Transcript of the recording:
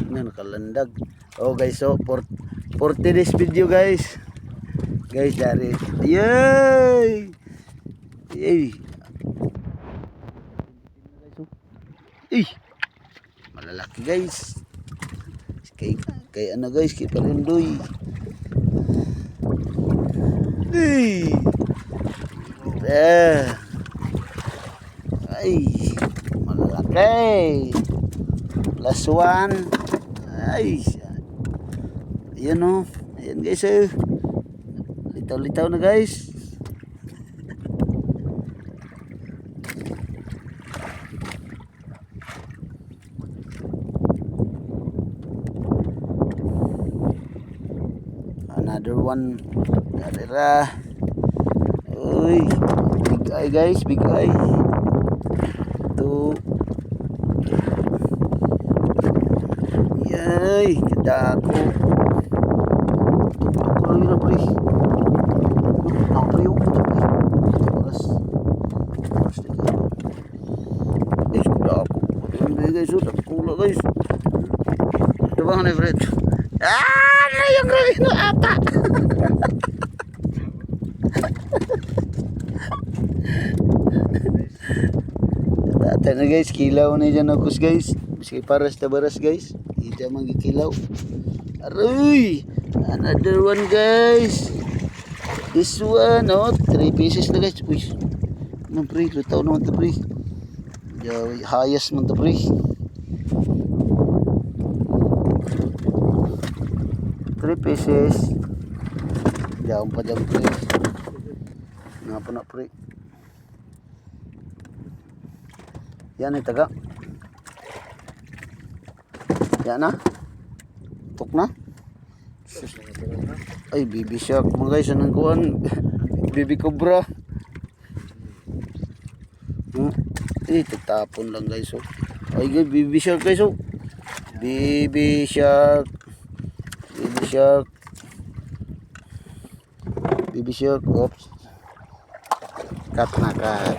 na nakalandag. Oh guys, so for today's video guys. Guys, dari. Yay! Yay! Ih, malalaki guys. Kay ano guys, kay Parindoy. Ih. Ay, malalaki. Plus one. Ay, ayan o. Ayan guys eh. Litaw-litaw na guys. Another one. Darira. Uy, big eye guys, big eye. Ito. Yay, kadako. Ako lang yun pre. Ako pre yung puto pre. Oras na kayo. Eh, kadako. Hindi guys, dakula guys. Ito ba nga Fred? Ah, na yung gawin ata. Data na guys, kilaw na dyan ako guys. Miski paras na baras guys. Hindi man gikilaw. Aroy! Another one guys. This one, oh, 3 pieces na guys. Uy, naman pre, lutaw naman ito pre. Hayas man ito pre. Three pieces. Diyan pa dyan pre. Nga po na pre. Yan ay taga. Yan na. Tuk na. Ay, baby shark mga guys. Anong kuhan? Baby cobra. Eh, tatapon lang guys. Oh. Ay guys, baby shark guys. Oh. Baby shark. Baby shark. Baby shark. Oops. Cut na cut.